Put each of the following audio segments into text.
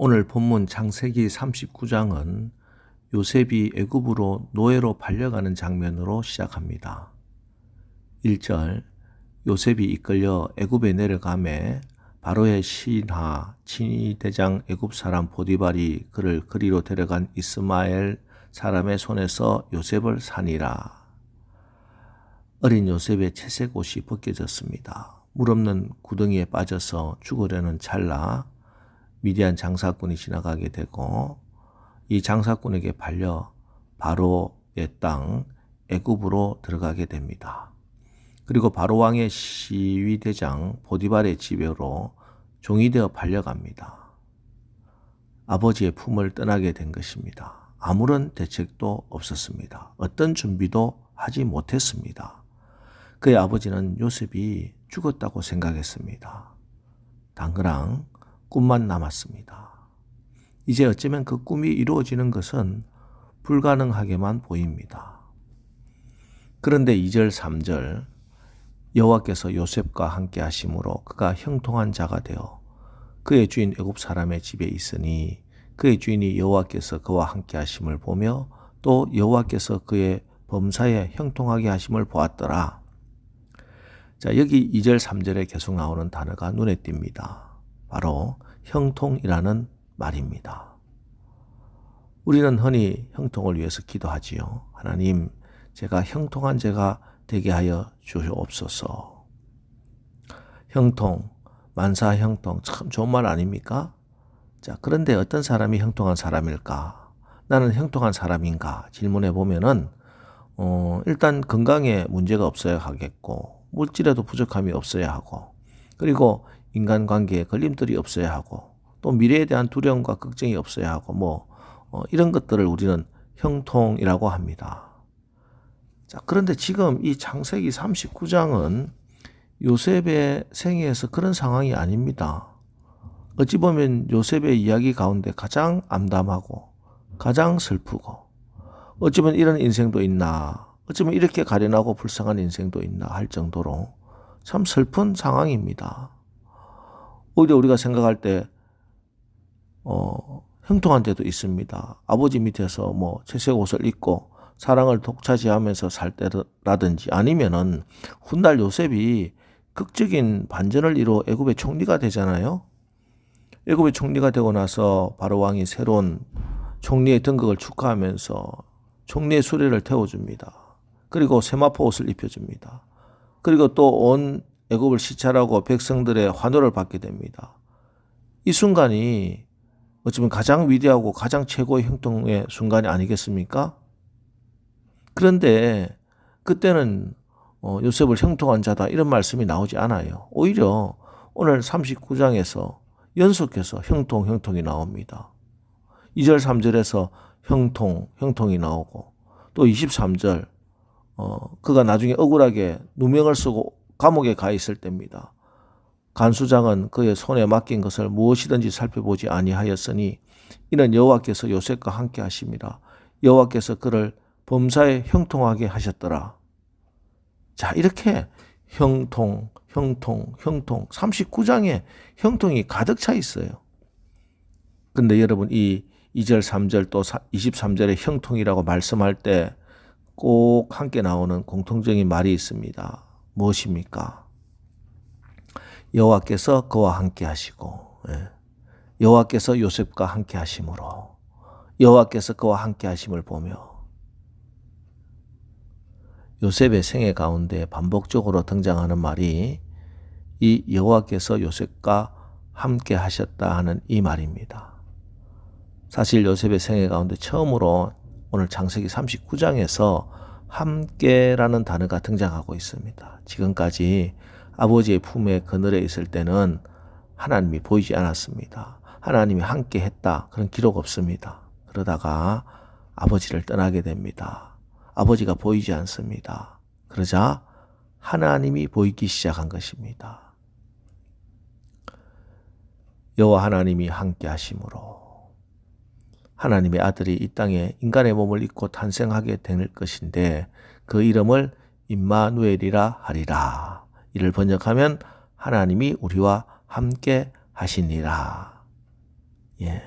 오늘 본문 창세기 39장은 요셉이 애굽으로 노예로 팔려가는 장면으로 시작합니다. 1절 요셉이 이끌려 애굽에 내려가매 바로의 신하 친위대장 애굽 사람 보디발이 그를 그리로 데려간 이스마엘 사람의 손에서 요셉을 사니라. 어린 요셉의 채색 옷이 벗겨졌습니다. 물 없는 구덩이에 빠져서 죽으려는 찰나 미디안 장사꾼이 지나가게 되고 이 장사꾼에게 팔려 바로의 땅 애굽으로 들어가게 됩니다. 그리고 바로 왕의 시위대장 보디발의 집으로 종이 되어 팔려갑니다. 아버지의 품을 떠나게 된 것입니다. 아무런 대책도 없었습니다. 어떤 준비도 하지 못했습니다. 그의 아버지는 요셉이 죽었다고 생각했습니다. 당그랑 꿈만 남았습니다. 이제 어쩌면 그 꿈이 이루어지는 것은 불가능하게만 보입니다. 그런데 2절 3절 여호와께서 요셉과 함께 하심으로 그가 형통한 자가 되어 그의 주인 애굽 사람의 집에 있으니 그의 주인이 여호와께서 그와 함께 하심을 보며 또 여호와께서 그의 범사에 형통하게 하심을 보았더라. 자, 여기 2절 3절에 계속 나오는 단어가 눈에 띕니다. 바로 형통이라는 말입니다. 우리는 흔히 형통을 위해서 기도하지요. 하나님, 제가 형통한 자가 되게 하여 주옵소서. 형통, 만사 형통, 참 좋은 말 아닙니까? 자, 그런데 어떤 사람이 형통한 사람일까? 나는 형통한 사람인가? 질문해 보면은 일단 건강에 문제가 없어야 하겠고 물질에도 부족함이 없어야 하고 그리고 인간관계에 걸림돌이 없어야 하고 또 미래에 대한 두려움과 걱정이 없어야 하고 이런 것들을 우리는 형통이라고 합니다. 자, 그런데 지금 이 창세기 39장은 요셉의 생애에서 그런 상황이 아닙니다. 어찌 보면 요셉의 이야기 가운데 가장 암담하고 가장 슬프고 어찌 보면 이런 인생도 있나 어쩌면 이렇게 가련하고 불쌍한 인생도 있나 할 정도로 참 슬픈 상황입니다. 오히려 우리가 생각할 때 형통한 데도 있습니다. 아버지 밑에서 채색 옷을 입고 사랑을 독차지하면서 살 때라든지 아니면은 훗날 요셉이 극적인 반전을 이루어 애굽의 총리가 되잖아요. 애굽의 총리가 되고 나서 바로 왕이 새로운 총리의 등극을 축하하면서 총리의 수레를 태워줍니다. 그리고 세마포 옷을 입혀줍니다. 그리고 또 온 애굽을 시찰하고 백성들의 환호를 받게 됩니다. 이 순간이 어쩌면 가장 위대하고 가장 최고의 형통의 순간이 아니겠습니까? 그런데 그때는 요셉을 형통한 자다 이런 말씀이 나오지 않아요. 오히려 오늘 39장에서 연속해서 형통이 나옵니다. 2절 3절에서 형통이 나오고 또 23절 그가 나중에 억울하게 누명을 쓰고 감옥에 가 있을 때입니다. 간수장은 그의 손에 맡긴 것을 무엇이든지 살펴보지 아니하였으니 이는 여호와께서 요셉과 함께 하심이라. 여호와께서 그를 범사에 형통하게 하셨더라. 자, 이렇게 형통 39장에 형통이 가득 차 있어요. 근데 여러분 이 2절 3절 또 23절에 형통이라고 말씀할 때 꼭 함께 나오는 공통적인 말이 있습니다. 무엇입니까? 여호와께서 그와 함께 하시고 여호와께서 요셉과 함께 하심으로 여호와께서 그와 함께 하심을 보며 요셉의 생애 가운데 반복적으로 등장하는 말이 이 여호와께서 요셉과 함께 하셨다 하는 이 말입니다. 사실 요셉의 생애 가운데 처음으로 오늘 창세기 39장에서 함께라는 단어가 등장하고 있습니다. 지금까지 아버지의 품에 그늘에 있을 때는 하나님이 보이지 않았습니다. 하나님이 함께 했다. 그런 기록 없습니다. 그러다가 아버지를 떠나게 됩니다. 아버지가 보이지 않습니다. 그러자 하나님이 보이기 시작한 것입니다. 여호와 하나님이 함께 하심으로 하나님의 아들이 이 땅에 인간의 몸을 입고 탄생하게 될 것인데 그 이름을 임마누엘이라 하리라. 이를 번역하면 하나님이 우리와 함께 하시니라. 예,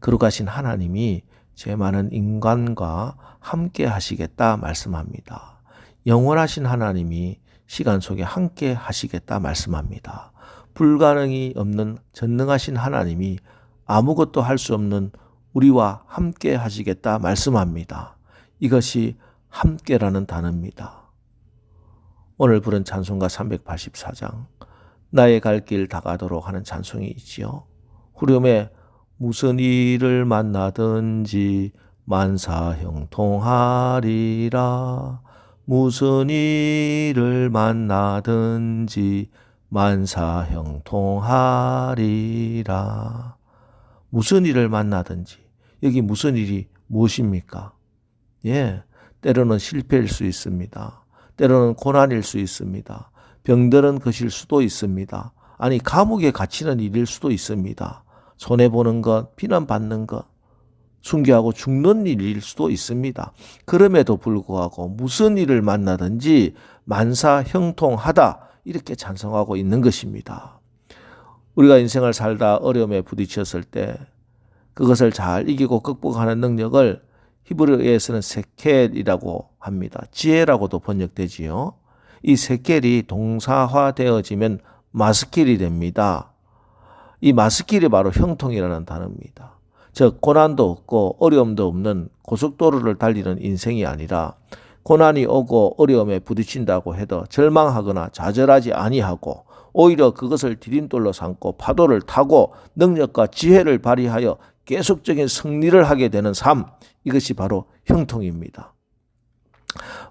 거룩하신 하나님이 죄 많은 인간과 함께 하시겠다 말씀합니다. 영원하신 하나님이 시간 속에 함께 하시겠다 말씀합니다. 불가능이 없는 전능하신 하나님이 아무것도 할 수 없는 우리와 함께 하시겠다 말씀합니다. 이것이 함께라는 단어입니다. 오늘 부른 찬송가 384장 나의 갈 길 다가도록 하는 찬송이 있지요. 후렴에 무슨 일을 만나든지 만사형통하리라. 무슨 일을 만나든지 만사형통하리라. 무슨 일을 만나든지, 여기 무슨 일이 무엇입니까? 예, 때로는 실패일 수 있습니다. 때로는 고난일 수 있습니다. 병들은 것일 수도 있습니다. 아니, 감옥에 갇히는 일일 수도 있습니다. 손해보는 것, 비난받는 것, 순교하고 죽는 일일 수도 있습니다. 그럼에도 불구하고 무슨 일을 만나든지 만사형통하다, 이렇게 찬송하고 있는 것입니다. 우리가 인생을 살다 어려움에 부딪혔을 때 그것을 잘 이기고 극복하는 능력을 히브리어에서는 세켈이라고 합니다. 지혜라고도 번역되지요. 이 세켈이 동사화되어지면 마스킬이 됩니다. 이 마스킬이 바로 형통이라는 단어입니다. 즉 고난도 없고 어려움도 없는 고속도로를 달리는 인생이 아니라 고난이 오고 어려움에 부딪힌다고 해도 절망하거나 좌절하지 아니하고 오히려 그것을 디딤돌로 삼고 파도를 타고 능력과 지혜를 발휘하여 계속적인 승리를 하게 되는 삶, 이것이 바로 형통입니다.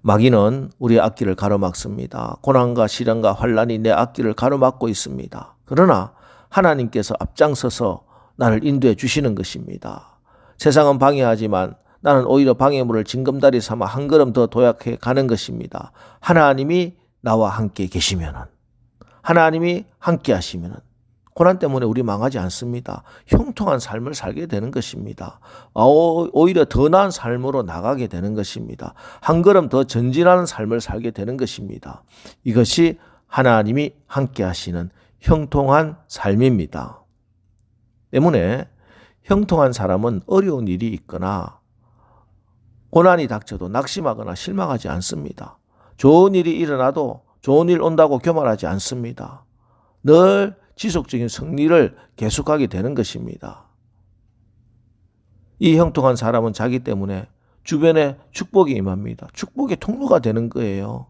마귀는 우리의 앞길을 가로막습니다. 고난과 시련과 환난이 내 앞길을 가로막고 있습니다. 그러나 하나님께서 앞장서서 나를 인도해 주시는 것입니다. 세상은 방해하지만 나는 오히려 방해물을 징검다리 삼아 한 걸음 더 도약해 가는 것입니다. 하나님이 나와 함께 계시면은, 하나님이 함께 하시면은 고난 때문에 우리 망하지 않습니다. 형통한 삶을 살게 되는 것입니다. 오히려 더 나은 삶으로 나가게 되는 것입니다. 한 걸음 더 전진하는 삶을 살게 되는 것입니다. 이것이 하나님이 함께 하시는 형통한 삶입니다. 때문에 형통한 사람은 어려운 일이 있거나 고난이 닥쳐도 낙심하거나 실망하지 않습니다. 좋은 일이 일어나도 좋은 일 온다고 교만하지 않습니다. 늘 지속적인 승리를 계속하게 되는 것입니다. 이 형통한 사람은 자기 때문에 주변에 축복이 임합니다. 축복의 통로가 되는 거예요.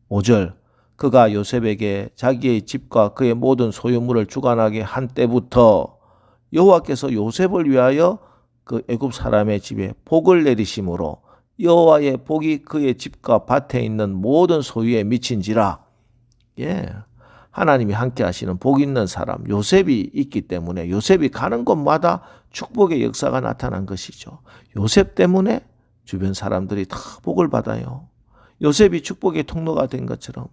5절, 그가 요셉에게 자기의 집과 그의 모든 소유물을 주관하게 한 때부터 여호와께서 요셉을 위하여 그 애굽 사람의 집에 복을 내리심으로 여호와의 복이 그의 집과 밭에 있는 모든 소유에 미친지라. 예, 하나님이 함께 하시는 복 있는 사람 요셉이 있기 때문에 요셉이 가는 곳마다 축복의 역사가 나타난 것이죠. 요셉 때문에 주변 사람들이 다 복을 받아요. 요셉이 축복의 통로가 된 것처럼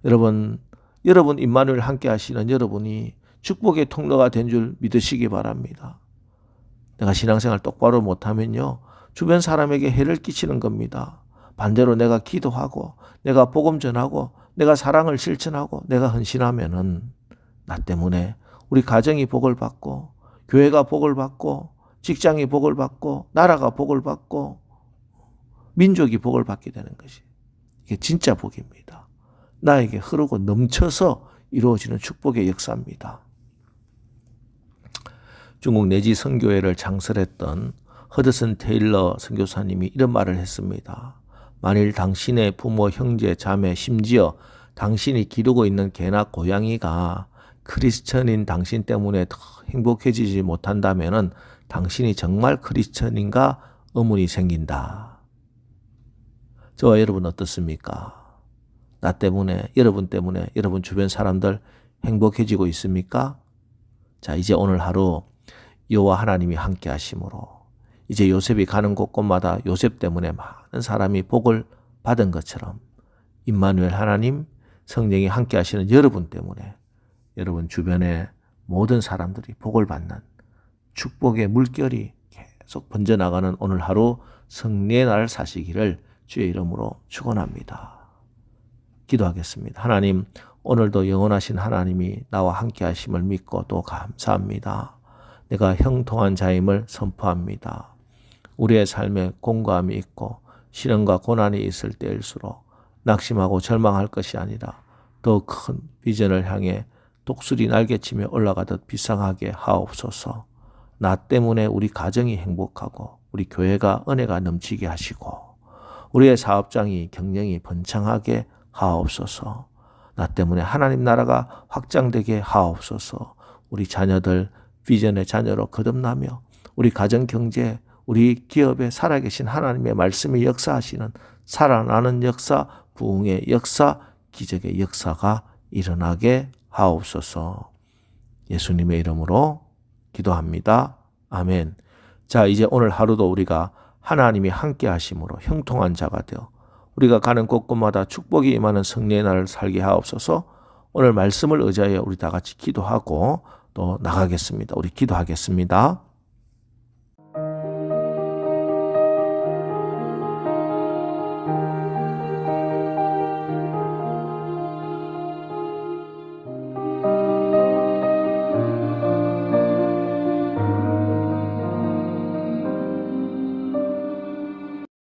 여러분 임마누엘 함께 하시는 여러분이 축복의 통로가 된 줄 믿으시기 바랍니다. 내가 신앙생활 똑바로 못하면요, 주변 사람에게 해를 끼치는 겁니다. 반대로 내가 기도하고 내가 복음 전하고 내가 사랑을 실천하고 내가 헌신하면은 나 때문에 우리 가정이 복을 받고 교회가 복을 받고 직장이 복을 받고 나라가 복을 받고 민족이 복을 받게 되는 것이, 이게 진짜 복입니다. 나에게 흐르고 넘쳐서 이루어지는 축복의 역사입니다. 중국 내지 선교회를 창설했던 허드슨 테일러 선교사님이 이런 말을 했습니다. 만일 당신의 부모, 형제, 자매, 심지어 당신이 기르고 있는 개나 고양이가 크리스천인 당신 때문에 더 행복해지지 못한다면 당신이 정말 크리스천인가 의문이 생긴다. 저와 여러분 어떻습니까? 나 때문에, 여러분 때문에 여러분 주변 사람들 행복해지고 있습니까? 자, 이제 오늘 하루 여호와 하나님이 함께 하심으로 이제 요셉이 가는 곳곳마다 요셉 때문에 많은 사람이 복을 받은 것처럼 임마누엘 하나님, 성령이 함께 하시는 여러분 때문에 여러분 주변의 모든 사람들이 복을 받는 축복의 물결이 계속 번져나가는 오늘 하루 승리의 날 사시기를 주의 이름으로 축원합니다. 기도하겠습니다. 하나님, 오늘도 영원하신 하나님이 나와 함께 하심을 믿고 또 감사합니다. 내가 형통한 자임을 선포합니다. 우리의 삶에 공고함이 있고 시련과 고난이 있을 때일수록 낙심하고 절망할 것이 아니라 더 큰 비전을 향해 독수리 날개치며 올라가듯 비상하게 하옵소서. 나 때문에 우리 가정이 행복하고 우리 교회가 은혜가 넘치게 하시고 우리의 사업장이 경영이 번창하게 하옵소서. 나 때문에 하나님 나라가 확장되게 하옵소서. 우리 자녀들 비전의 자녀로 거듭나며 우리 가정 경제 우리 기업에 살아계신 하나님의 말씀이 역사하시는 살아나는 역사, 부흥의 역사, 기적의 역사가 일어나게 하옵소서. 예수님의 이름으로 기도합니다. 아멘. 자, 이제 오늘 하루도 우리가 하나님이 함께 하심으로 형통한 자가 되어 우리가 가는 곳곳마다 축복이 임하는 승리의 날을 살게 하옵소서. 오늘 말씀을 의지하여 우리 다 같이 기도하고 또 나가겠습니다. 우리 기도하겠습니다.